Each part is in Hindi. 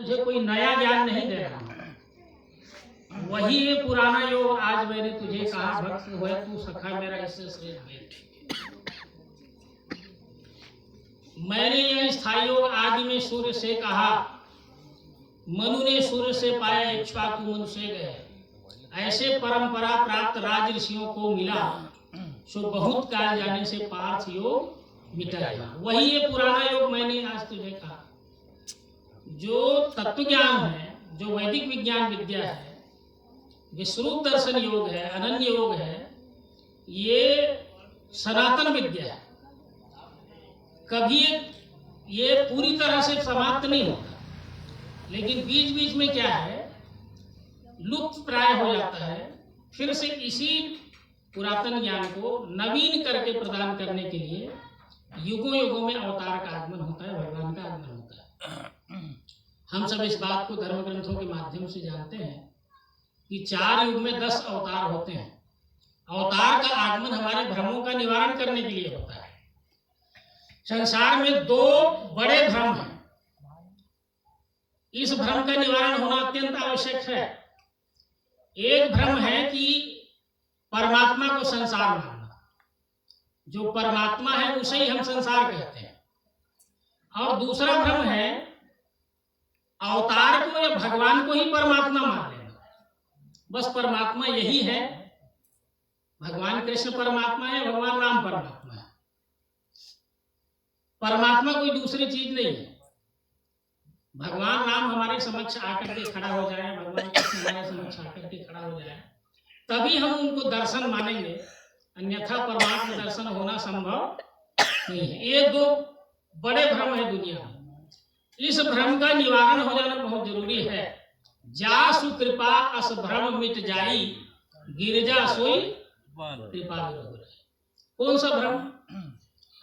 तुझे कोई नया ज्ञान नहीं दे रहा हूं, वही है पुराना योग। आज मैंने तुझे कहा भक्त होए तू सखा मेरा, इससे श्रेष्ठ भेंट। मैंने यह स्थायी योग आदि में सूर्य से कहा, मनु ने सूर्य से पाया, इक्ष्वाकु मनुष्य गए। ऐसे परंपरा प्राप्त राज ऋषियों को मिला, सो बहुत काल जाने से पार्थ योग मिटाया। वही ये पुराना योग मैंने आज तुझे कहा। जो तत्व ज्ञान है, जो वैदिक विज्ञान विद्या है, विश्वरूप दर्शन योग है, अनन्य योग है, ये सनातन विद्या है। कभी ये पूरी तरह से समाप्त नहीं होता, लेकिन बीच बीच में क्या है, लुप्त प्राय हो जाता है। फिर से इसी पुरातन ज्ञान को नवीन करके प्रदान करने के लिए युगों युगों में अवतार का आगमन होता है, भगवान का आगमन होता है। हम सब इस बात को धर्म ग्रंथों के माध्यम से जानते हैं कि 4 युग में 10 अवतार होते हैं। अवतार का आगमन हमारे भ्रमों का निवारण करने के लिए होता है। संसार में 2 बड़े भ्रम हैं। इस भ्रम का निवारण होना अत्यंत आवश्यक है। एक भ्रम है कि परमात्मा को संसार मानना, जो परमात्मा है उसे ही हम संसार कहते हैं। और दूसरा भ्रम है अवतार को या भगवान को ही परमात्मा मान लेना। बस परमात्मा यही है, भगवान कृष्ण परमात्मा है, भगवान राम परमात्मा है। परमात्मा कोई दूसरी चीज नहीं है। भगवान राम हमारे समक्ष आकर के खड़ा हो जाए, भगवान कृष्ण हमारे समक्ष आकर के खड़ा हो जाए, तभी हम उनको दर्शन मानेंगे, अन्यथा परमात्मा दर्शन होना संभव नहीं है। ये 2 बड़े भ्रम है दुनिया में। इस भ्रम का निवारण हो जाना बहुत जरूरी है। जासु कृपा अस भ्रम मिट जाई, गिरजा सोई कृपा विरह। कौन सा भ्रम?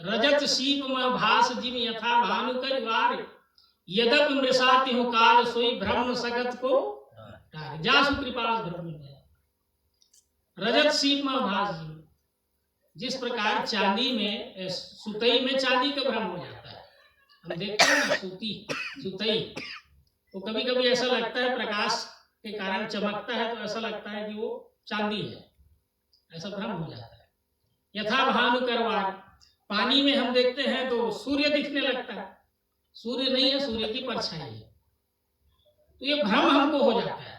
रजत सीप में भास जिम यथा भानु कर वार, यदप मृषाति हूँ काल सोई भ्रम सकत को तार। जासु कृपा अस भ्रम मिट जाई। रजत सीप में भास जिम, जिस प्रकार चांदी में सुतई में चांदी का भ्रम हो जाता है। हम देखते हैं ना सुतई, तो कभी कभी ऐसा लगता है प्रकाश के कारण चमकता है, तो ऐसा लगता है कि वो चांदी है, ऐसा भ्रम हो जाता है। यथा भानु करवार, पानी में हम देखते हैं तो सूर्य दिखने लगता है, सूर्य नहीं है, सूर्य की परछाई है, तो ये भ्रम हमको हो जाता है।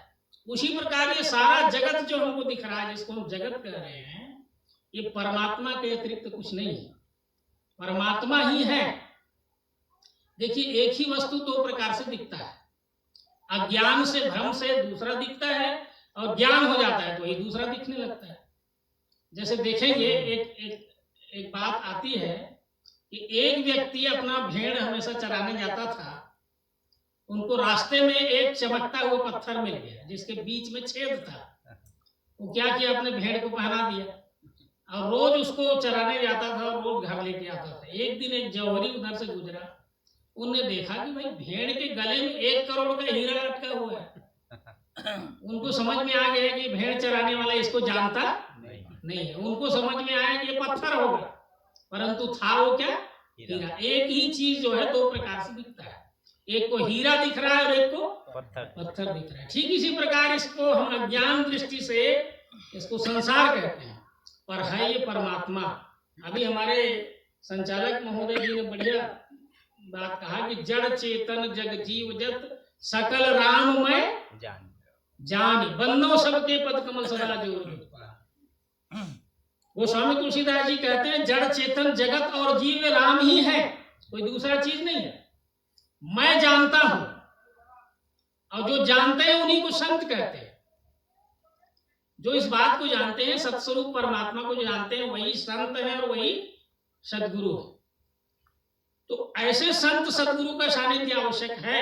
उसी प्रकार ये सारा जगत जो हमको दिख रहा है, जिसको हम जगत कह रहे हैं, ये परमात्मा के अतिरिक्त कुछ नहीं है, परमात्मा ही है। देखिए, एक ही वस्तु 2 प्रकार से दिखता है। अज्ञान से, भ्रम से दूसरा दिखता है, और ज्ञान हो जाता है तो ये दूसरा दिखने लगता है। जैसे देखेंगे, एक बात आती है कि एक व्यक्ति अपना भेड़ हमेशा चराने जाता था, उनको रास्ते में एक चमकता हुआ पत्थर मिल गया जिसके बीच में छेद था। वो क्या किया, अपने भेड़ को पहना दिया और रोज उसको चराने जाता था और रोज घर लेके आता था। एक दिन एक जौहरी उधर से गुजरा, उनने देखा कि भाई भेड़ के गले में 1 करोड़ का हीरा लटका हुआ है। उनको समझ में आ गया कि भेड़ चराने वाला इसको जानता नहीं है। उनको समझ में आया कि ये पत्थर होगा, परंतु था वो क्या, हीरा। एक ही चीज जो है 2 प्रकार से दिखता है, एक को हीरा दिख रहा है और एक को पत्थर दिख रहा है। ठीक इसी प्रकार इसको हम अज्ञान दृष्टि से इसको संसार कहते हैं, पर है ये परमात्मा। अभी हमारे संचालक महोदय जी ने बढ़िया बात कहा कि जड़ चेतन जग जीव जत सकल राम में जान, बंदो सबके पद कमल सदा जोर। वो स्वामी तुलसीदास जी कहते हैं जड़ चेतन जगत और जीव राम ही है, कोई दूसरा चीज नहीं है। मैं जानता हूं, और जो जानते हैं उन्हीं को संत कहते हैं। जो इस बात को जानते हैं, सत्स्वरूप परमात्मा को जानते हैं, वही संत है और वही सदगुरु है। तो ऐसे संत सदगुरु का सानिध्य आवश्यक है,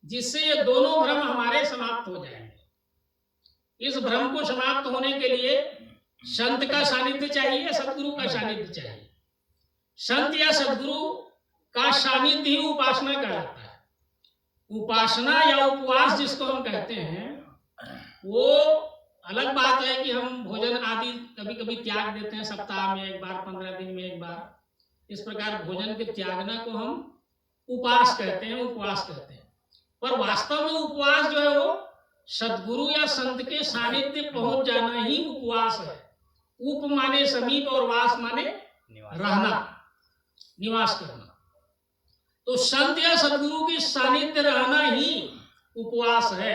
जिससे ये दोनों भ्रम हमारे समाप्त हो जाएंगे। इस भ्रम को समाप्त होने के लिए संत का सानिध्य चाहिए, सदगुरु का सानिध्य चाहिए। संत या सदगुरु का सानिध्य ही उपासना कहलाता है। उपासना या उपवास जिसको हम कहते हैं, वो अलग बात है कि हम भोजन आदि कभी कभी त्याग देते हैं, सप्ताह में 1 बार, 15 दिन में 1 बार। इस प्रकार भोजन के त्यागना को हम उपास कहते हैं, उपवास कहते हैं। पर वास्तव में उपवास जो है वो सदगुरु या संत के सानिध्य पहुंच जाना ही उपवास है। उप माने समीप और वास माने रहना, निवास करना। तो संत या सदगुरु के सानिध्य रहना ही उपवास है।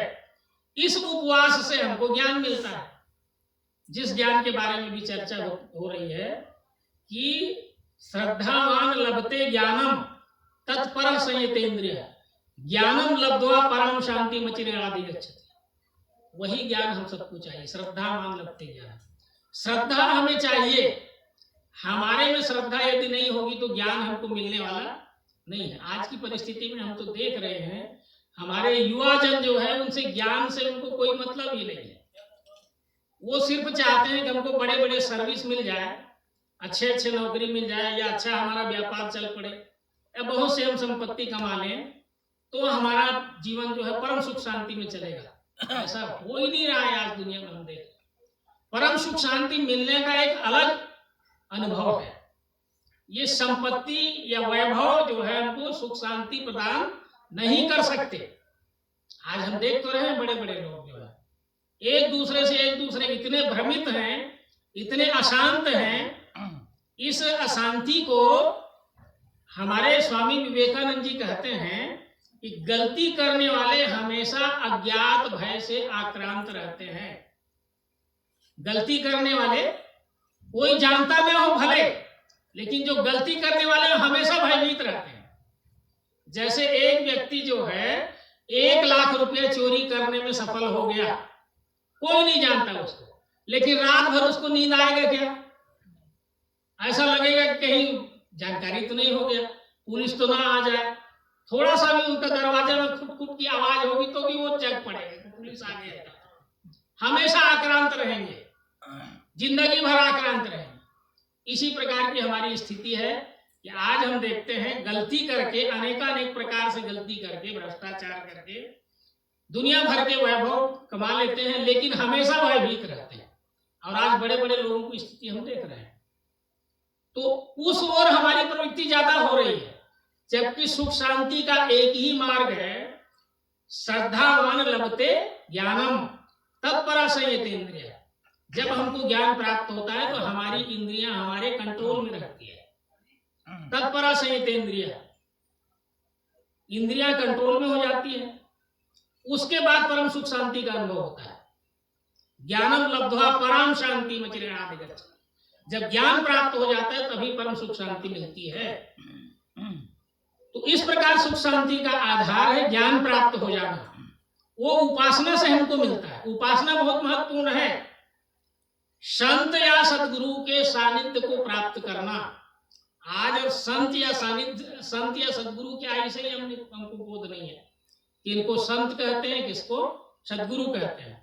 इस उपवास से हमको ज्ञान मिलता है, जिस ज्ञान के बारे में भी चर्चा हो रही है कि श्रद्धावान लभते ज्ञानम तत्पर संयतेन्द्रिय ज्ञानम लब्ध्वा परम शांति मचिरादि गच्छति। वही ज्ञान हम सबको चाहिए, श्रद्धावान लभते ज्ञान। श्रद्धा हमें चाहिए। हमारे में श्रद्धा यदि नहीं होगी तो ज्ञान हमको मिलने वाला नहीं है। आज की परिस्थिति में हम तो देख रहे हैं हमारे युवा जन जो है उनसे ज्ञान से उनको कोई मतलब ही नहीं है। वो सिर्फ चाहते हैं कि हमको बड़े बड़े सर्विस मिल जाए, अच्छे अच्छे नौकरी मिल जाए, या अच्छा हमारा व्यापार चल पड़े, या बहुत से हम संपत्ति कमा लें तो हमारा जीवन जो है परम सुख शांति में चलेगा। ऐसा हो ही नहीं रहा है आज दुनिया में। हम देख परम सुख शांति मिलने का एक अलग अनुभव है। ये संपत्ति या वैभव जो है हमको सुख शांति प्रदान नहीं कर सकते। आज हम देख तो रहे हैं बड़े बड़े लोग जो है एक दूसरे इतने भ्रमित हैं, इतने अशांत हैं। इस अशांति को हमारे स्वामी विवेकानंद जी कहते हैं कि गलती करने वाले हमेशा अज्ञात भय से आक्रांत रहते हैं। गलती करने वाले कोई जानता न हो भले, लेकिन जो गलती करने वाले हमेशा भयभीत रहते हैं। जैसे एक व्यक्ति जो है 1 लाख रुपए चोरी करने में सफल हो गया, कोई नहीं जानता उसको, लेकिन रात भर उसको नींद आएगा क्या? ऐसा लगेगा कि कहीं जानकारी तो नहीं हो गया, पुलिस तो ना आ जाए। थोड़ा सा भी उनका दरवाजे में खुट खुट की आवाज होगी तो भी वो जग पड़ेगा, पुलिस आ गया। हमेशा आक्रांत रहेंगे, जिंदगी भर आक्रांत रहेंगे। इसी प्रकार की हमारी स्थिति है कि आज हम देखते हैं गलती करके, अनेकानेक प्रकार से गलती करके, भ्रष्टाचार करके दुनिया भर के वैभव कमा लेते हैं, लेकिन हमेशा भयभीत रहते हैं। और आज बड़े बड़े लोगों की स्थिति हम देख रहे हैं। तो उस ओर हमारी प्रवृत्ति ज्यादा हो रही है, जबकि सुख शांति का एक ही मार्ग है, श्रद्धावान लभते ज्ञानम तत्पर संयतेन्द्रिय। जब हमको ज्ञान प्राप्त होता है तो हमारी इंद्रियां हमारे कंट्रोल में रहती है। तत्पर संयतेन्द्रिय, इंद्रियां कंट्रोल में हो जाती है। उसके बाद परम सुख शांति का अनुभव होता है। ज्ञानम लब्ध्वा परम शांति मचिरादि गच्छति। जब ज्ञान प्राप्त हो जाता है तभी परम सुख शांति मिलती है। तो इस प्रकार सुख शांति का आधार है ज्ञान प्राप्त हो जाना। वो उपासना से हमको मिलता है। उपासना बहुत महत्वपूर्ण है। संत या सदगुरु के सानिध्य को प्राप्त करना। आज और संत या सदगुरु क्या, ऐसे ही हमको बोध नहीं है कि इनको संत कहते हैं, किसको सदगुरु कहते हैं।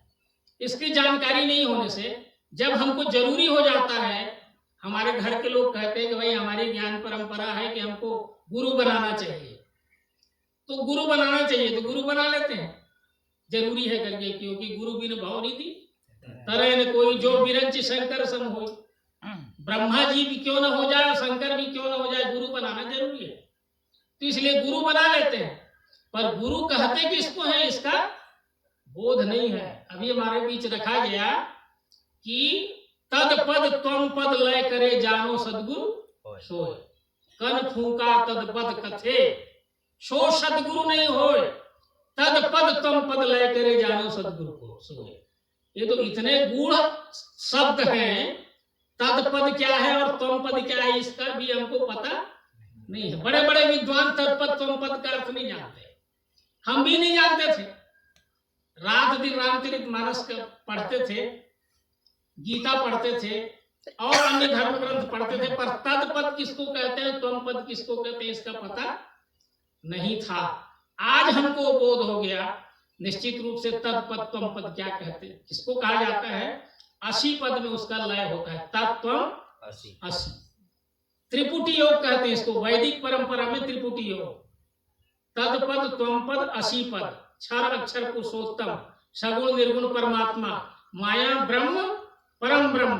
इसकी जानकारी नहीं होने से जब हमको जरूरी हो जाता है, हमारे घर के लोग कहते हैं कि भाई हमारी ज्ञान परंपरा है कि हमको गुरु बनाना चाहिए, तो गुरु बनाना चाहिए तो गुरु बना लेते हैं, जरूरी है करके, क्योंकि गुरु बिन भव निधि तरह न कोई, जो बिरंच शंकर सम हो। ब्रह्मा जी भी क्यों ना हो जाए, शंकर भी क्यों ना हो जाए, गुरु बनाना जरूरी है। तो इसलिए गुरु बना लेते हैं, पर गुरु कहते किसको है इसका बोध नहीं है। अभी हमारे बीच रखा गया कि तद पद त्वम पद लय करे जानो सदगुरु सोय, कन फूका तद पद कथे सो सदगुरु नहीं होय, तद पद त्वम पद लय करे जानो सदगुरु को सोय। ये तो इतने गूढ़ शब्द हैं। तद पद क्या है और त्वम पद क्या है, इसका भी हमको पता नहीं है। बड़े बड़े विद्वान तद पद त्वम पद का अर्थ नहीं जानते, हम भी नहीं जानते थे। रात दिन रामचरितमानस पढ़ते थे, गीता पढ़ते थे और अन्य धर्म ग्रंथ पढ़ते थे, पर तद पद किसको कहते हैं, त्वम पद किसको कहते हैं, इसका पता नहीं था। आज हमको बोध हो गया निश्चित रूप से तद पद त्वम पद क्या कहते हैं, किसको कहा जाता है। 80 पद में उसका लय होता है, तत्त्वम 80। त्रिपुटी योग कहते हैं इसको, वैदिक परंपरा में त्रिपुटी योग। तद पद त्वम पद 80 पद, क्षर अक्षर पुरुषोत्तम, सगुण निर्गुण परमात्मा, माया ब्रह्म परम ब्रह्म,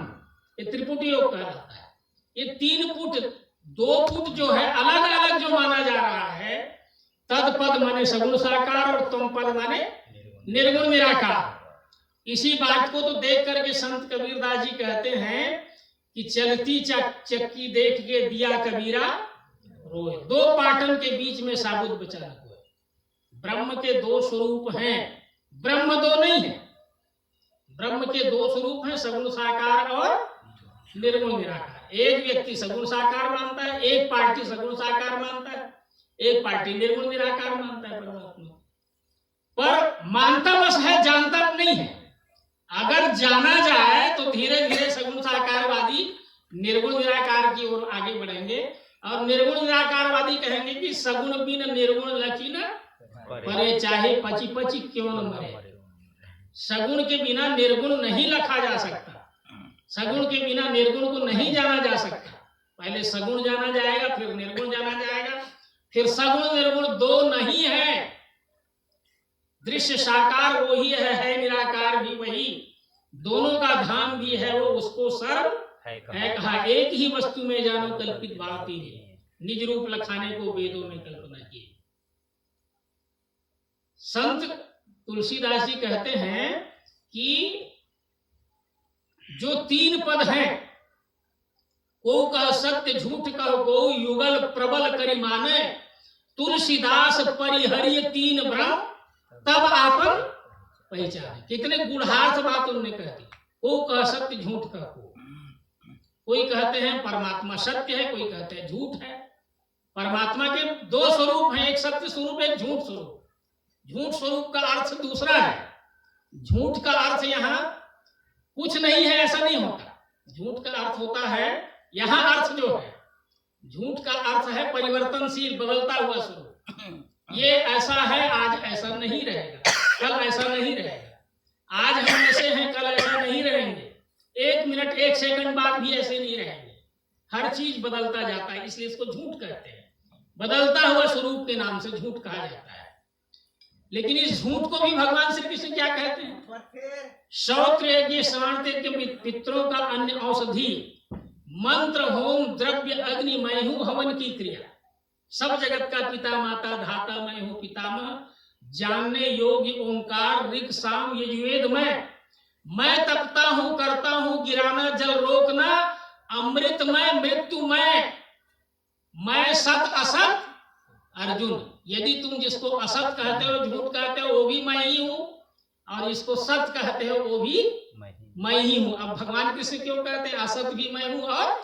ये त्रिपुटी योग कहा जाता है। ये 3 फुट 2 फुट जो है अलग अलग जो माना जा रहा है, तत्पद माने सगुण साकार और तुम पद माने निर्गुण निराकार। इसी बात को तो देख करके संत कबीरदास जी कहते हैं कि चलती चक्की देख के दिया कबीरा रोए, दो पाटन के बीच में साबुत बचा न कोई। ब्रह्म के दो स्वरूप हैं, ब्रह्म दो नहीं है। ब्रह्म के दो स्वरूप हैं, सगुण साकार और निर्गुण निराकार। एक व्यक्ति सगुण साकार मानता है, एक पार्टी सगुण साकार मानता है, एक पार्टी निर्गुण निराकार मानता है परमात्मा। पर मानता बस है, जानता नहीं है। अगर जाना जाए तो धीरे धीरे सगुण साकारवादी निर्गुण निराकार की ओर आगे बढ़ेंगे, और निर्गुण निराकारवादी कहेंगे कि सगुण बिन निर्गुण लकी न परे, चाहे पची पची क्यों न मरे। सगुण के बिना निर्गुण नहीं लखा जा सकता, सगुण के बिना निर्गुण को नहीं जाना जा सकता। पहले सगुण जाना जाएगा, फिर निर्गुण जाना जाएगा, फिर सगुण निर्गुण दो नहीं है। दृश्य साकार वही है निराकार भी वही, दोनों का धाम भी है वो, उसको सर्व है कहा। एक ही वस्तु में जानो कल्पित बात ही है, निज रूप लखाने को वेदों में कल्पना की। संत तुलसीदास जी कहते हैं कि जो तीन पद हैं, को कह सत्य झूठ कह को युगल प्रबल करि माने, तुलसीदास परिहरिय तीन ब्रह्म तब आपन पहचाने। कितने गुढ़ार्थ बात उन्होंने कह दी। को कह सत्य झूठ कह को, कोई कहते हैं परमात्मा सत्य है, कोई कहते हैं झूठ है। परमात्मा के दो स्वरूप हैं, एक सत्य स्वरूप, एक झूठ स्वरूप। झूठ स्वरूप का अर्थ दूसरा है। झूठ का अर्थ यहाँ कुछ नहीं है ऐसा नहीं होता। झूठ का अर्थ होता है, यहाँ अर्थ जो है झूठ का अर्थ है परिवर्तनशील, बदलता हुआ स्वरूप। ये ऐसा है, आज ऐसा नहीं रहेगा, कल ऐसा नहीं रहेगा। आज हम ऐसे हैं, कल ऐसा नहीं रहेंगे, एक मिनट एक सेकंड बाद भी ऐसे नहीं रहेंगे। हर चीज बदलता जाता है, इसलिए इसको झूठ कहते हैं। बदलता हुआ स्वरूप के नाम से झूठ कहा जाता है। लेकिन इस झूठ को भी भगवान श्री कृष्ण क्या कहते हैं? श्रौत्र यज्ञ श्रावण के पितरों का अन्य औषधि, मंत्र होम द्रव्य अग्नि मैं हूं हवन की क्रिया। सब जगत का पिता माता धाता मैं हूं पितामह, जानने योग्य ओंकार ऋग साम यजुर्वेद मैं तपता हूं करता हूं गिराना जल रोकना, अमृत मृत्यु मैं सत असत अर्जुन। यदि तुम जिसको असत कहते हो, झूठ कहते हो, वो भी मैं ही हूं, और इसको सत कहते हो वो भी मैं ही हूं। अब भगवान कृष्ण क्यों कहते हैं असत भी मैं हूं और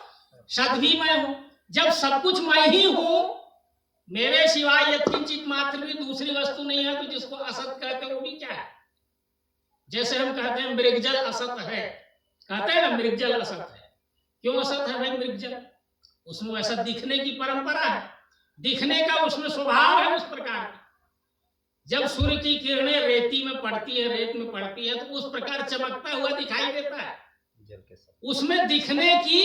सत भी मैं हूं? जब सब कुछ मैं ही हूं, मेरे सिवाय यत्किंचित मात्र भी दूसरी वस्तु नहीं है, तो जिसको असत कहते हो वो भी क्या है? जैसे हम कहते हैं मृगजल असत है, कहते हैं ना मृगजल असत है। क्यों असत है भाई मृगजल? उसमें वैसा दिखने की परंपरा है, दिखने का उसमें स्वभाव है उस प्रकार का। जब सूर्य की किरणें रेती में पड़ती है, रेत में पड़ती है, तो उस प्रकार चमकता हुआ दिखाई देता है। उसमें दिखने की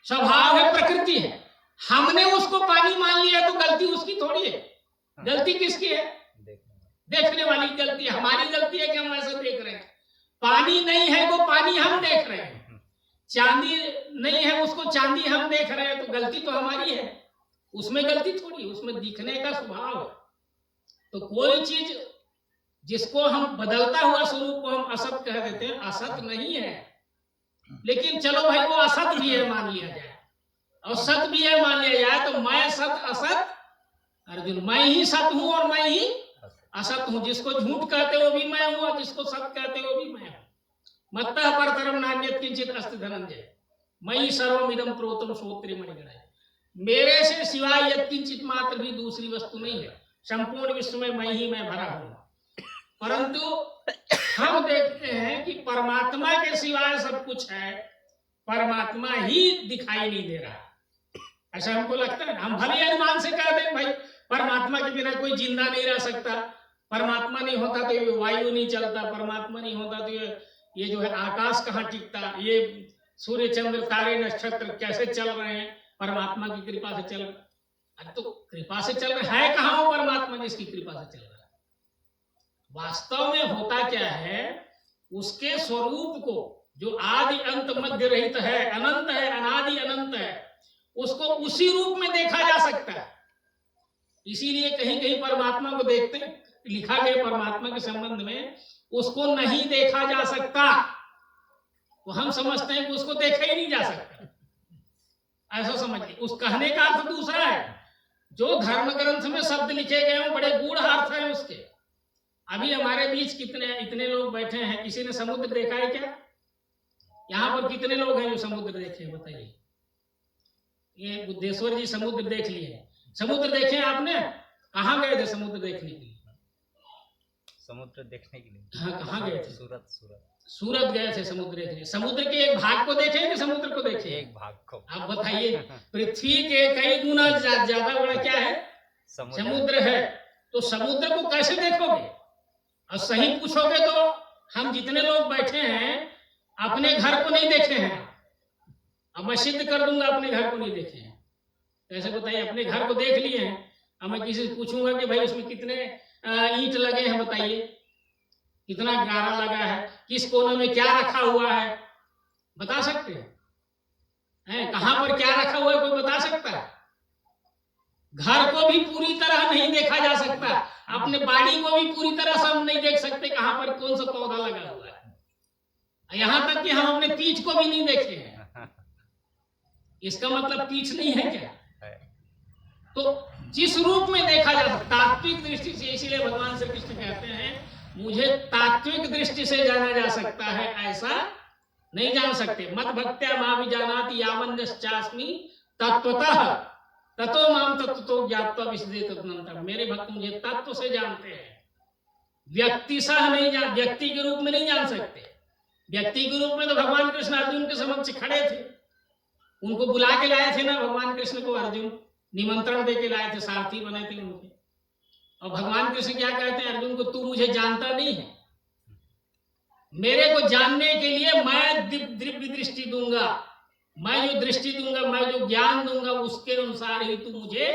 स्वभाव है, प्रकृति है। हमने उसको पानी मान लिया तो गलती उसकी थोड़ी है। गलती किसकी है? देखने वाली गलती। हमारी गलती है कि हम ऐसा देख रहे हैं। पानी नहीं है वो पानी हम देख रहे हैं, चांदी नहीं है उसको चांदी हम देख रहे हैं, तो गलती तो हमारी है, उसमें गलती थोड़ी, उसमें दिखने का स्वभाव है। तो कोई चीज जिसको हम बदलता हुआ स्वरूप को हम असत कह देते हैं, असत नहीं है। लेकिन चलो भाई वो असत भी है मान लिया जाए और सत भी है मान लिया जाए, तो मैं सत असत अर्जुन, मैं ही सत हूं और मैं ही असत हूं। जिसको झूठ कहते हो भी मैं हूं और जिसको सत कहते हो भी मैं हूं। मत्तः परतरम नान्यत् किंचित् अस्ति धनंजय, मयि सर्वम इदं प्रोतम श्रोत्रे मणिगणः। मेरे से सिवाय यत्किंचित मात्र भी दूसरी वस्तु नहीं है, संपूर्ण विश्व में मैं ही मैं भरा हूं। परंतु हम देखते हैं कि परमात्मा के सिवाय सब कुछ है, परमात्मा ही दिखाई नहीं दे रहा। ऐसा हमको लगता है। हम भले अनुमान से कह दें भाई परमात्मा के बिना कोई जिंदा नहीं रह सकता, परमात्मा नहीं होता तो ये वायु नहीं चलता, परमात्मा नहीं होता तो ये जो है आकाश कहाँ टिकता, ये सूर्य चंद्र तारे नक्षत्र कैसे चल रहे हैं, परमात्मा की कृपा से चल रहे। तो कृपा से चल रहे है कहाँ वो परमात्मा जिसकी कृपा से चल रहा है? वास्तव में होता क्या है, उसके स्वरूप को जो आदि अंत मध्य रहित है, अनंत है, अनादि अनंत है, उसको उसी रूप में देखा जा सकता है। इसीलिए कहीं कहीं परमात्मा को देखते, लिखा गया परमात्मा के संबंध में, उसको नहीं देखा जा सकता। तो हम समझते हैं कि उसको देखा ही नहीं जा सकता, ऐसा समझिए। उस कहने का अर्थ दूसरा है। जो धर्म ग्रंथ में शब्द लिखे गए हैं बड़े गूढ़ अर्थ है उसके। अभी हमारे बीच इतने लोग बैठे हैं, किसी ने समुद्र देखा है क्या? यहाँ पर कितने लोग हैं जो समुद्र देखे, बताइए? ये बुद्धेश्वर जी समुद्र देख लिए। समुद्र देखे आपने? कहाँ गए थे समुद्र देखने के लिए? समुद्र देखने के लिए? हाँ, कहाँ गए थे? सूरत गए थे समुद्र देखने। समुद्र के एक भाग को देखे कि समुद्र को देखे? एक भाग को। आप बताइए, पृथ्वी के कई गुना ज्यादा बड़ा क्या है? समुद्र है। तो समुद्र को कैसे देखोगे? और सही पूछोगे तो हम जितने लोग बैठे हैं अपने घर को नहीं देखे हैं। अब मैं सिद्ध कर दूंगा अपने घर को नहीं देखे हैं। कैसे बताइए? अपने घर को देख लिए हैं। अब मैं किसी से पूछूंगा कि भाई उसमें कितने ईंट लगे हैं, बताइए? कितना गारा लगा है, किस कोने में क्या रखा हुआ है, बता सकते हैं? कहां पर क्या रखा हुआ है, कोई बता सकता है? घर को भी पूरी तरह नहीं देखा जा सकता, अपने बाड़ी को भी पूरी तरह से हम नहीं देख सकते कहां पर कौन सा पौधा लगा हुआ है। यहां तक कि हम अपने पीठ को भी नहीं देखे हैं। इसका मतलब पीठ नहीं है क्या? तो जिस रूप में देखा जा सकता, तात्विक दृष्टि से, इसीलिए भगवान श्री कृष्ण कहते हैं मुझे तात्विक दृष्टि से जाना जा सकता है, ऐसा नहीं जान सकते। मत भक्त्या मां विजानाति यावन्यश्चास्मि तत्वतः ततो माम तत्वतो ज्ञात्वा विशदेत तदनंतर। मेरे भक्त मुझे तत्व से जानते हैं, व्यक्तिशः नहीं जान, व्यक्ति के रूप में नहीं जान सकते। व्यक्ति के रूप में तो भगवान कृष्ण अर्जुन के समक्ष खड़े थे, उनको बुला के लाए थे ना भगवान कृष्ण को। अर्जुन निमंत्रण दे के लाए थे, सारथी बने थे उनके। और भगवान कृष्ण क्या कहते हैं अर्जुन को? तू मुझे जानता नहीं है, मेरे को जानने के लिए मैं दिव्य दृष्टि दूंगा, मैं जो दृष्टि दूंगा, मैं जो ज्ञान दूंगा, उसके अनुसार ही तू मुझे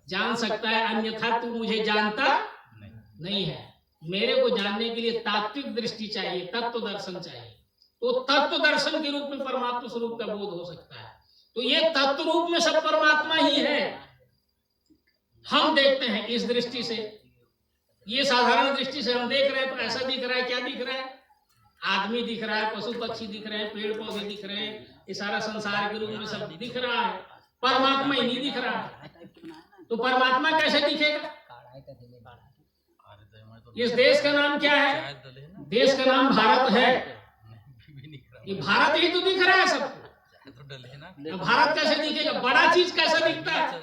जान सकता है, अन्यथा तू मुझे जानता नहीं है। मेरे को जानने के लिए तात्विक दृष्टि चाहिए, तत्व दर्शन चाहिए। तो तत्व दर्शन के रूप में परमात्मा स्वरूप का बोध हो सकता है। तो ये तत्व रूप में सब परमात्मा ही है। हम देखते हैं इस दृष्टि से, ये साधारण दृष्टि से हम देख रहे हैं तो ऐसा दिख रहा है। क्या दिख रहा है? आदमी दिख रहा है, पशु पक्षी दिख रहे हैं, पेड़ पौधे दिख रहे हैं, ये सारा संसार के रूप में सब दिख रहा है। परमात्मा ही नहीं दिख रहा है। तो परमात्मा कैसे दिखेगा? इस देश का नाम क्या है? देश का नाम भारत है। ये भारत ही तो दिख रहा है सबको। भारत कैसे दिखेगा? बड़ा चीज कैसा दिखता है?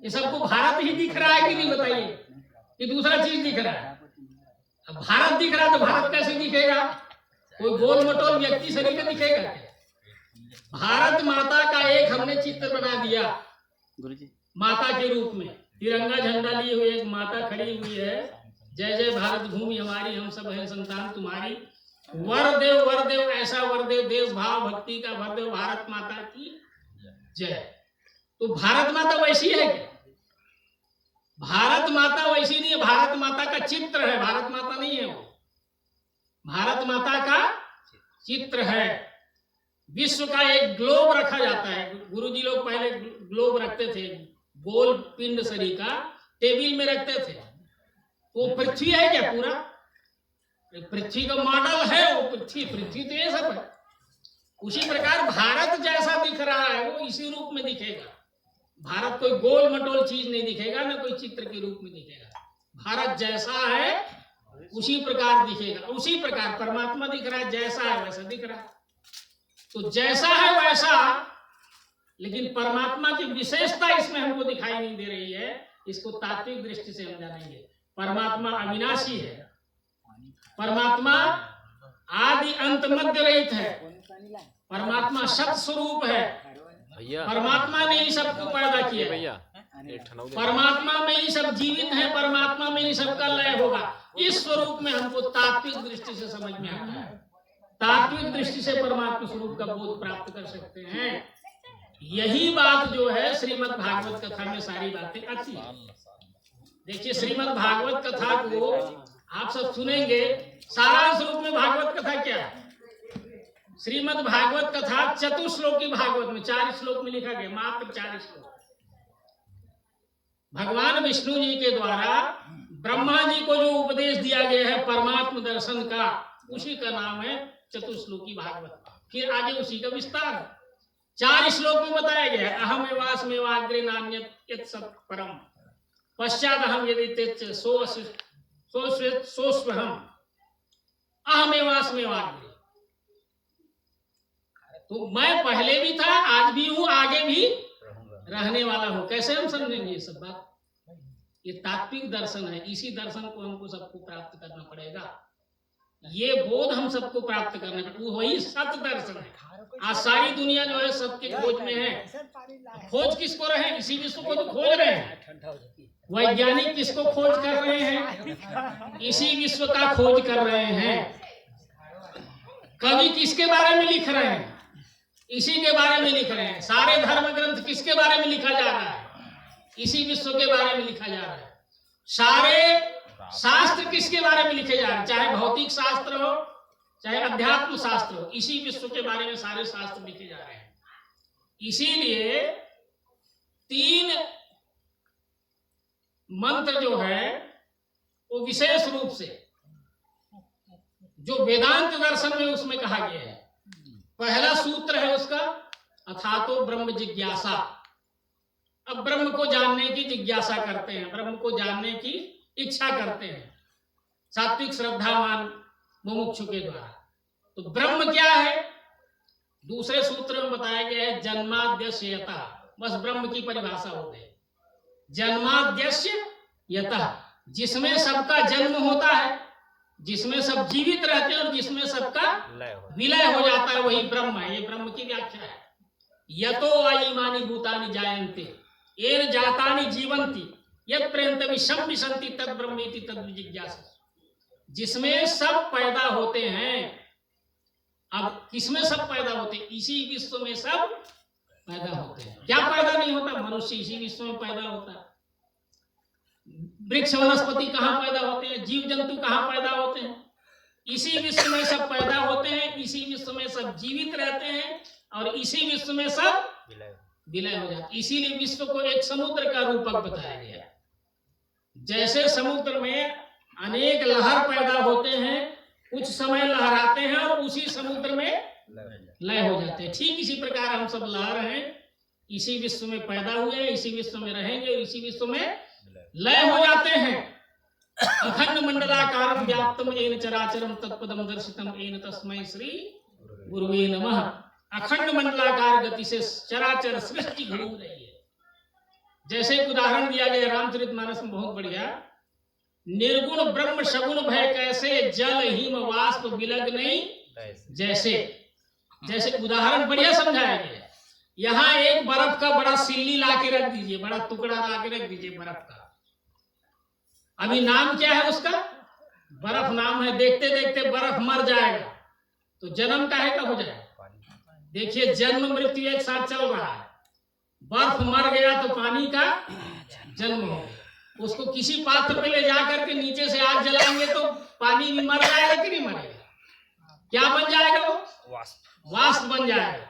ये सबको भारत ही दिख रहा है कि नहीं, बताइए? ये दूसरा चीज दिख रहा है। अब भारत दिख रहा है तो भारत कैसे दिखेगा? कोई गोल मटोल व्यक्ति शरीर में दिखेगा? भारत माता का एक हमने चित्र बना दिया माता के रूप में। तिरंगा झंडा लिए हुए एक माता खड़ी हुई है। जय जय भारत भूमि हमारी, हम सब हैं संतान तुम्हारी। वर देव ऐसा वर देव, देश भाव भक्ति का भर देव, भारत माता की जय। तो भारत माता वैसी है क्या? भारत माता वैसी नहीं है। भारत माता का चित्र है, भारत माता नहीं है वो। भारत माता का चित्र है। विश्व का एक ग्लोब रखा जाता है। गुरुजी लोग पहले ग्लोब रखते थे, गोल पिंड शरीर का टेबल में रखते थे। वो पृथ्वी है क्या? पूरा पृथ्वी का मॉडल है वो। पृथ्वी तो ये सब है। उसी प्रकार भारत जैसा दिख रहा है वो इसी रूप में दिखेगा। भारत कोई गोल मटोल चीज नहीं दिखेगा, ना कोई चित्र के रूप में दिखेगा। भारत जैसा है उसी प्रकार दिखेगा। उसी प्रकार परमात्मा दिख रहा है, जैसा है वैसा दिख रहा है। तो जैसा है वैसा, लेकिन परमात्मा की विशेषता इसमें हमको दिखाई नहीं दे रही है। इसको तात्विक दृष्टि से हम जानेंगे। परमात्मा अविनाशी है, परमात्मा आदि अंत मध्य रहित है, परमात्मा सत स्वरूप है। परमात्मा ने ही सबको पैदा किया, परमात्मा में ही सब जीवित है, परमात्मा में ही सबका लय होगा। इस स्वरूप में हमको तात्विक दृष्टि से समझ में आता है। तात्विक दृष्टि से परमात्मा स्वरूप का बोध प्राप्त कर सकते हैं। यही बात जो है श्रीमद् भागवत कथा में सारी बातें आती है। देखिए श्रीमद् भागवत कथा को आप सब सुनेंगे। सारांश रूप में भागवत कथा क्या है? श्रीमद् भागवत कथा चतुश्लोकी भागवत में 4 श्लोक में लिखा गया, मात्र 4 श्लोक। भगवान विष्णु जी के द्वारा ब्रह्मा जी को जो उपदेश दिया गया है परमात्म दर्शन का, उसी का नाम है चतुश्लोकी भागवत। फिर आगे उसी का विस्तार 4 श्लोक में बताया गया है। अहम एवास्मेवाग्रे नान्यत् यत् सत् परम पश्चात अहम यदि तेच सोस्वहम अहमेवास्मेवाग्रे। तो मैं पहले भी था, आज भी हूं, आगे भी रहने वाला हूं। कैसे हम समझेंगे ये सब बात? ये तात्विक दर्शन है। इसी दर्शन को हमको सबको प्राप्त करना पड़ेगा। ये बोध हम सबको प्राप्त करना पड़ेगा। वही सत्य दर्शन है। आज सारी दुनिया जो है सबके खोज में है। खोज किसको रहे? इसी विश्व को तो खोज रहे हैं। वैज्ञानिक किसको खोज कर रहे हैं? इसी विश्व का खोज कर रहे हैं। कवि किसके बारे में लिख रहे हैं? इसी के बारे में लिख रहे हैं। सारे धर्म ग्रंथ किसके बारे में लिखा जा रहा है? इसी विश्व के बारे में लिखा जा रहा है। सारे शास्त्र किसके बारे में लिखे जा रहे हैं? चाहे भौतिक शास्त्र हो, चाहे अध्यात्म शास्त्र हो, इसी विश्व के बारे में सारे शास्त्र लिखे जा रहे हैं। इसीलिए 3 मंत्र जो है वो विशेष रूप से जो वेदांत दर्शन में उसमें कहा गया है। पहला सूत्र है उसका अथातो ब्रह्म जिज्ञासा। अब ब्रह्म को जानने की जिज्ञासा करते हैं, ब्रह्म को जानने की इच्छा करते हैं सात्विक श्रद्धावान मुमुक्षु के द्वारा। तो ब्रह्म क्या है? दूसरे सूत्र में बताया गया है जन्माद्यस्य यतः। बस ब्रह्म की परिभाषा हो गई। जन्माद्यस्य यतः, जिसमें सबका जन्म होता है, जिसमें सब जीवित रहते हैं और जिसमें सबका विलय हो जाता है, वही ब्रह्म है। ये ब्रह्म की व्याख्या है। यतो आईमानि भूतानि जायन्ते येन जातानि जीवन्ति यत् पर्यन्तं विषम विसन्ति तद् ब्रह्मेति तद् जिज्ञासा। जिसमें सब पैदा होते हैं। अब किसमें सब पैदा होते हैं? इसी विश्व में सब पैदा होते हैं। क्या पैदा नहीं होता? मनुष्य इसी विश्व में पैदा होता है। वृक्ष वनस्पति कहाँ पैदा होते हैं? जीव जंतु कहाँ पैदा होते हैं? इसी विश्व में सब पैदा होते हैं। इसी विश्व में सब जीवित रहते हैं और इसी विश्व में सब विलय हो जाते हैं। इसीलिए विश्व को एक समुद्र का रूपक बताया गया। जैसे समुद्र में अनेक लहर पैदा होते हैं, कुछ समय लहराते हैं और उसी समुद्र में लय हो जाते हैं। ठीक इसी प्रकार हम सब लहर हैं, इसी विश्व में पैदा हुए, इसी विश्व में रहेंगे, इसी विश्व में लय हो जाते हैं। अखंड मंडलाकारं व्याप्तम येन चराचरम तत्पदम दर्शितम येन तस्मै श्री गुरुवे नमः। अखंड मंडलाकार गति से चराचर सृष्टि घूम रही है। जैसे एक उदाहरण दिया गया रामचरितमानस में, बहुत बढ़िया। निर्गुण ब्रह्म सगुण भय कैसे, जल हिम वाष्प बिलग नहीं जैसे। जैसे उदाहरण बढ़िया समझाया गया। यहाँ एक बर्फ का बड़ा सिल्ली ला के रख दीजिए, बड़ा टुकड़ा ला के रख दीजिए बर्फ का। अभी नाम क्या है उसका? बर्फ नाम है। देखते देखते बर्फ मर जाएगा तो जन्म काहे का हो जाएगा? देखिए, जन्म मृत्यु एक साथ चल रहा है। बर्फ मर गया तो पानी का जन्म हो गया। उसको किसी पात्र में ले जाकर के नीचे से आग जलाएंगे तो पानी भी मर जाएगा कि नहीं मरेगा? क्या बन जाएगा वो? वाष्प बन जाएगा।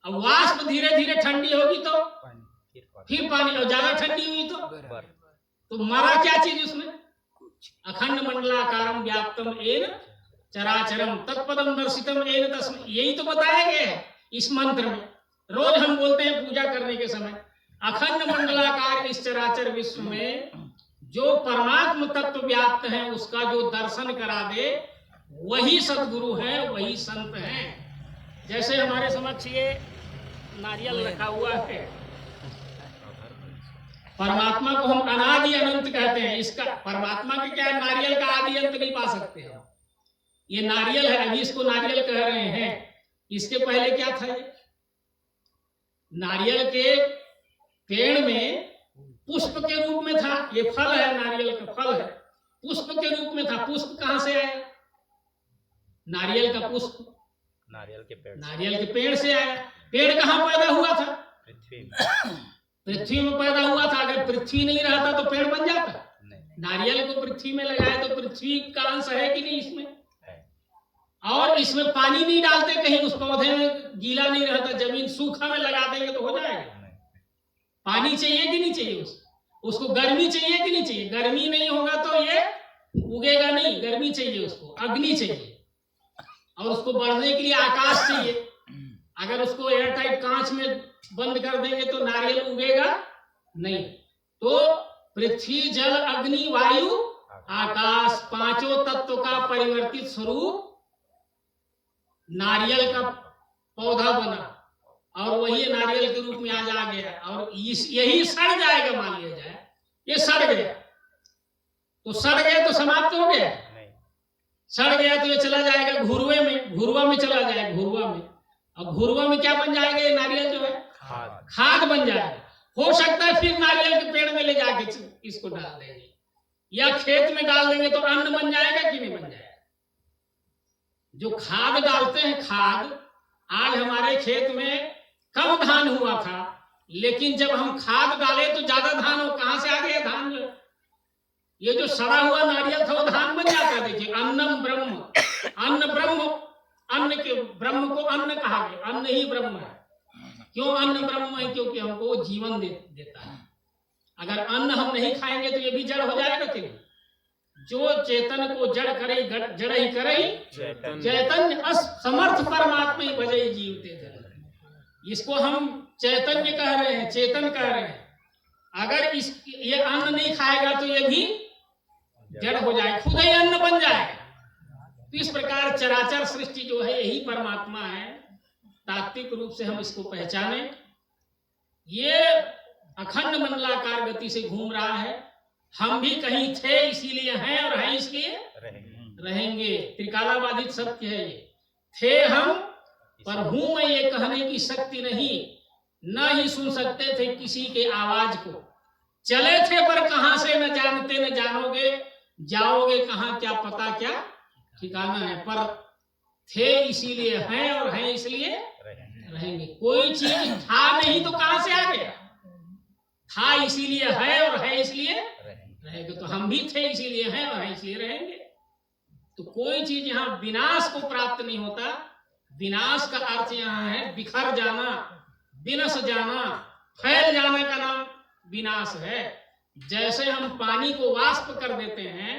अब वाष्प धीरे धीरे ठंडी होगी तो फिर पानी, और ज्यादा ठंडी हुई तो मरा क्या चीज उसमें? अखंड मंडलाकारम व्याप्तम येन चराचरम तत्पदम दर्शितम येन तस्मै। यही तो बताया गया है इस मंत्र में। रोज हम बोलते हैं पूजा करने के समय, अखंड मंडलाकार इस चराचर विश्व में जो परमात्म तत्व व्याप्त है उसका जो दर्शन करा दे वही सदगुरु है, वही संत है। जैसे हमारे समक्ष ये नारियल रखा हुआ है, परमात्मा को हम अनादि अनंत कहते हैं। इसका परमात्मा के क्या है? नारियल का आदि अंत नहीं पा सकते हम। ये नारियल है, अभी इसको नारियल कह रहे हैं। इसके पहले क्या था? ये नारियल के पेड़ में पुष्प के रूप में था। ये फल है, नारियल का फल है, पुष्प के रूप में था। पुष्प कहां से आया? नारियल का पुष्प नारियल के पेड़ से आया। पेड़ कहां पैदा हुआ था? पृथ्वी में पैदा हुआ था। अगर पृथ्वी नहीं रहता तो पेड़ बन जाता? नारियल को पृथ्वी में लगाया तो पृथ्वी का अंश है कि नहीं इसमें? और इसमें पानी नहीं डालते कहीं, उस पौधे में गीला नहीं रहता, जमीन सूखा में लगा देंगे तो हो जाएगा। पानी चाहिए कि नहीं चाहिए? उसको गर्मी चाहिए कि नहीं चाहिए? गर्मी नहीं होगा तो ये उगेगा नहीं, गर्मी चाहिए उसको, अग्नि चाहिए, और उसको बढ़ने के लिए आकाश चाहिए। अगर उसको एयर टाइट कांच में बंद कर देंगे तो नारियल उगेगा नहीं। तो पृथ्वी, जल, अग्नि, वायु, आकाश, पांचों तत्व का परिवर्तित स्वरूप नारियल का पौधा बना, और वही नारियल के रूप में आज आ गया। और यही सड़ जाएगा, मान लिया जाए ये सड़ गया, तो सड़ गया तो समाप्त हो गया? सड़ गया तो ये चला जाएगा घुरवे में, घुरवा में चला जाएगा, घुरवा में। अब घुरवा में क्या बन जाएगा? ये नारियल जो है खाद बन जाएगा। हो सकता है फिर नारियल के पेड़ में ले जाके इसको डाल देंगे, या खेत में डाल देंगे तो अन्न बन जाएगा कि नहीं बन जाएगा? जो खाद डालते हैं, खाद, आज हमारे खेत में कम धान हुआ था, लेकिन जब हम खाद डाले तो ज्यादा धान हो। कहां से आ गया धान? जो ये जो सड़ा हुआ नारियल था वो धान बन जाता है। देखिए, अन्नम ब्रह्म, अन्न ब्रह्म, अन्न के ब्रह्म को अन्न कहा गया, अन्न ही ब्रह्म है। क्यों अन्न ब्रह्म है? क्योंकि हमको जीवन देता है। अगर अन्न हम नहीं खाएंगे तो ये भी जड़ हो जाएगा कि नहीं? जो चेतन को जड़ करे, जड़ ही करे, चैतन्य समर्थ परमात्मा ही भजे जीवते जन। इसको हम चैतन्य कह रहे हैं, चेतन कह रहे हैं। अगर ये अन्न नहीं खाएगा तो ये भी जड़ हो जाएगा, खुद ही अन्न बन जाएगा। तो इस प्रकार चराचर सृष्टि जो है यही परमात्मा है। तात्विक रूप से हम इसको पहचाने। ये अखंड मंडलाकार गति से घूम रहा है। हम भी कहीं थे इसीलिए हैं, और हैं इसलिए रहेंगे। त्रिकालाबाधित सत्य है ये। थे हम, पर हूं मैं ये कहने की शक्ति नहीं, न ही सुन सकते थे किसी के आवाज को। चले थे पर कहां से न जानते न जानोगे, जाओगे कहां क्या पता क्या ठिकाना है। पर थे इसीलिए हैं, और हैं इसलिए रहेंगे। कोई चीज था नहीं तो कहां से आ गया? था इसीलिए है, और है इसलिए रहेंगे। तो हम भी थे इसीलिए हैं, और हैं इसलिए रहेंगे। तो कोई चीज यहाँ विनाश को प्राप्त नहीं होता। विनाश का अर्थ यहाँ है बिखर जाना, विनस जाना, फैल जाने का नाम विनाश है। जैसे हम पानी को वाष्प कर देते हैं,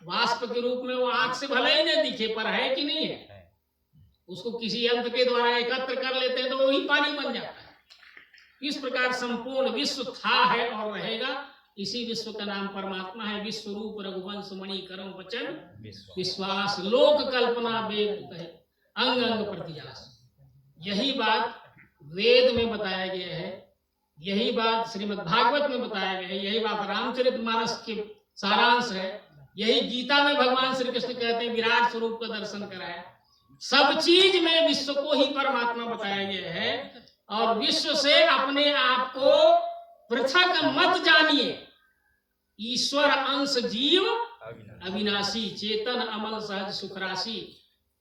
वाष्प के रूप में वो आंख से भले ही नहीं दिखे, पर है कि नहीं है? उसको किसी यंत्र के द्वारा एकत्र कर लेते हैं तो वही पानी बन जाता है। इस प्रकार संपूर्ण विश्व था, है और रहेगा। इसी विश्व का नाम परमात्मा है। विश्व रूप रघुवंश मणि करम वचन विश्वास, लोक कल्पना वेद कहे, अंग अंग प्रतियास। यही बात वेद में बताया गया है, यही बात श्रीमद् भागवत में बताया गया है, यही बात रामचरितमानस के सारांश है। यही गीता में भगवान श्री कृष्ण कहते हैं विराट स्वरूप का दर्शन कराया। सब चीज में विश्व को ही परमात्मा बताया गया है। और विश्व से अपने आप को पृथक मत जानिए। ईश्वर अंश जीव अविनाशी, चेतन अमल सहज सुख राशि।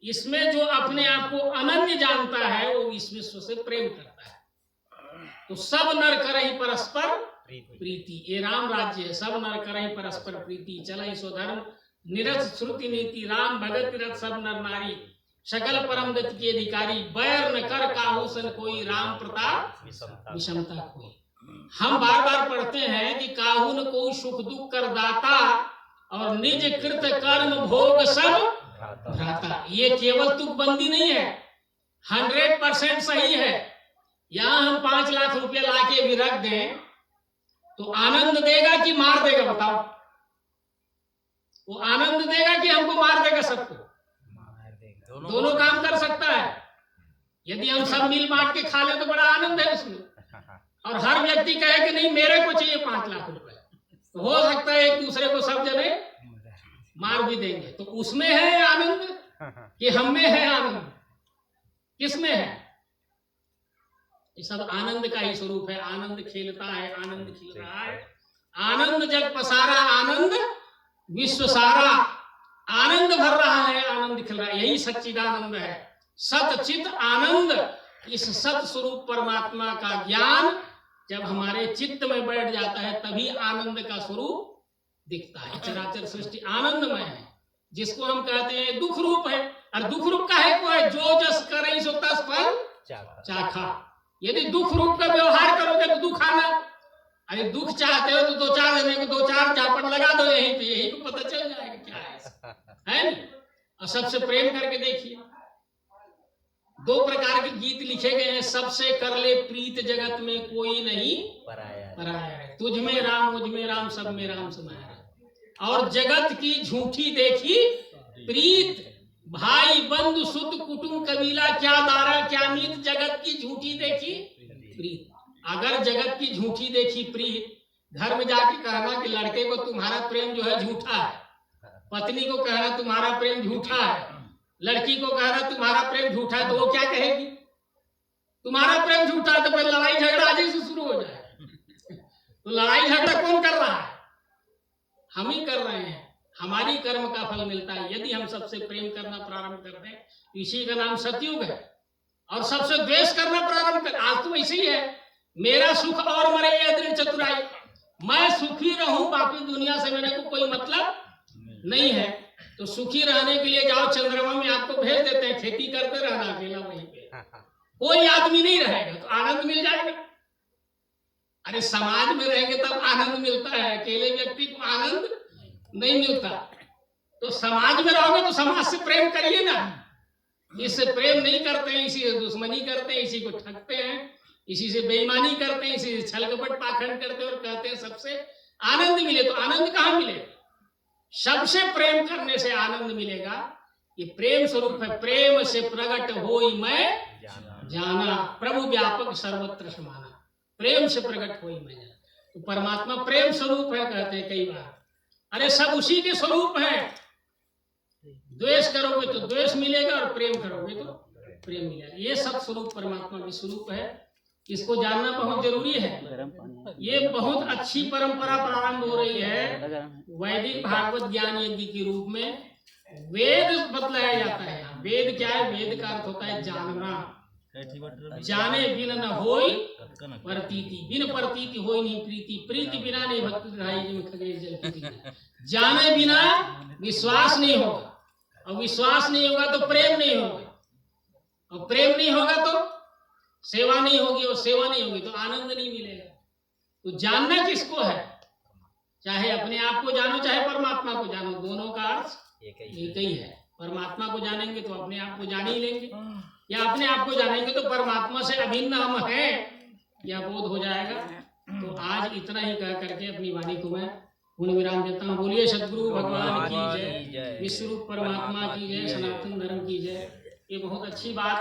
इसमें जो अपने आप को अनन्य जानता है वो इस विश्व से प्रेम करता है। तो सब नर करहि परस्पर प्रीति, ये राम राज्य है। सब नर करहि परस्पर प्रीति, चलहि स्वधर्म निरत श्रुति नीति। राम भगत रथ सब नर नारी, सकल परम गति के अधिकारी। बैर न कर काहू सन कोई, राम प्रताप विषमता कोई। हम बार बार पढ़ते हैं कि काहू न कोई सुख दुख कर दाता, और निज कृत कर्म भोग सब भ्राता। ये केवल तुकबंदी नहीं है, 100% सही है। यहां हम 5 लाख रुपया लाके भी रख दें तो आनंद देगा कि मार देगा? बताओ। वो आनंद देगा कि हमको मार देगा? सबको, दोनों काम कर सकता है। यदि हम सब मिल बांट के खा ले तो बड़ा आनंद है उसमें। और हर व्यक्ति कहे कि नहीं मेरे को चाहिए 5 लाख रुपए, तो हो सकता है एक दूसरे को सब जने मार भी देंगे। तो उसमें है आनंद कि हम में है आनंद? किसमें है? ये सब आनंद का ही स्वरूप है। आनंद खेलता है, आनंद खिल रहा है। आनंद जग पसारा, आनंद विश्व सारा। आनंद भर रहा है, आनंद खिल रहा है। यही सच्चिदानंद है, सत चित आनंद। इस सत स्वरूप परमात्मा का ज्ञान जब हमारे चित्त में बैठ जाता है तभी आनंद का स्वरूप दिखता है। चराचर सृष्टि आनंदमय है, जिसको हम कहते हैं दुख रूप है। और दुख रूप का है कोई, जो जस करे सो तस फल चाखा। यदि दुख रूप का व्यवहार करोगे तो दुख आना, अरे दुख चाहते हो तो दो चार जने को दो चार चापट लगा दो यहीं पे, यहीं पे पता चल जाएगा क्या है नहीं? और सबसे प्रेम करके देखिए। दो प्रकार के गीत लिखे गए हैं, सबसे कर ले प्रीत जगत में कोई नहीं पराया है, तुझ में राम मुझ में राम सब में राम समाया है। और जगत की झूठी देखी प्रीत, भाई बंधु सुत कुटुंब कबीला क्या दारा क्या मीत, जगत की झूठी देखी प्रीत। अगर जगत की झूठी देखी प्रीत, घर में जाके कहना कि लड़के को तुम्हारा प्रेम जो है झूठा है, पत्नी को कहना तुम्हारा प्रेम झूठा है, लड़की को कहना तुम्हारा प्रेम झूठा है, तो वो क्या कहेगी? तुम्हारा प्रेम झूठा है, तो फिर लड़ाई झगड़ा आज ही से शुरू हो जाए। तो लड़ाई झगड़ा कौन कर रहा है? हम ही कर रहे हैं। हमारी कर्म का फल मिलता है यदि हम सबसे प्रेम करना प्रारंभ कर दें। इसी का नाम सतयुग है। और सबसे द्वेष करना प्रारंभ कर, आज तो वैसे ही है, मेरा सुख और मरे ये दृढ़ चतुराई, मैं सुखी रहूं बाकी दुनिया से मेरे को कोई मतलब नहीं है। तो सुखी रहने के लिए जाओ चंद्रमा में आपको भेज देते हैं, खेती करते रहना अकेला वहीं पे, कोई आदमी नहीं रहेगा तो आनंद मिल जाएगा। अरे समाज में रहेंगे तब आनंद मिलता है, अकेले व्यक्ति को आनंद नहीं मिलता। तो समाज में रहोगे तो समाज से प्रेम करिए ना। इससे प्रेम नहीं करते हैं, इसी से दुश्मनी करते हैं, इसी को ठगते हैं, इसी से बेईमानी करते हैं, इसी से छल कपट पाखंड करते हैं और कहते हैं सबसे आनंद मिले। तो आनंद कहाँ मिलेगा? सबसे प्रेम करने से आनंद मिलेगा। ये प्रेम स्वरूप है। प्रेम से प्रकट होई मैं जाना, प्रभु व्यापक सर्वत्र समाना। प्रेम से प्रकट होई मैं जाना। तो परमात्मा प्रेम स्वरूप है कहते हैं कई बार। अरे सब उसी के स्वरूप है। द्वेष करोगे तो द्वेष मिलेगा और प्रेम करोगे तो प्रेम मिलेगा। ये सब स्वरूप परमात्मा के स्वरूप है। इसको जानना बहुत जरूरी है। ये बहुत अच्छी परंपरा प्रारंभ हो रही है वैदिक भागवत ज्ञान यज्ञ के रूप में। वेद बतलाया जाता है। वेद क्या है? वेद का अर्थ होता है जानना। जाने बिन न होई प्रतीति, बिन प्रतीति होई नहीं प्रीति, प्रीति बिना नहीं भक्ति रहाई जिम खगेश जल की रीति। जाने बिना विश्वास नहीं होगा, और विश्वास नहीं होगा तो प्रेम नहीं होगा, और प्रेम नहीं होगा तो सेवा नहीं होगी, और सेवा नहीं होगी तो आनंद नहीं मिलेगा। तो जानना किसको है? चाहे अपने आप को जानो चाहे परमात्मा को जानो, दोनों का अर्थ एक ही है। परमात्मा को जानेंगे तो अपने आप को जान ही लेंगे, या अपने आप को जानेंगे तो परमात्मा से अभिन्न हम हैं यह बोध हो जाएगा। तो आज इतना ही कह करके अपनी वाणी को मैं पूर्ण विराम देता हूँ। बोलिए सद्गुरु भगवान की जय, विश्व रूप परमात्मा की जय, सनातन धर्म की जय। ये बहुत अच्छी बात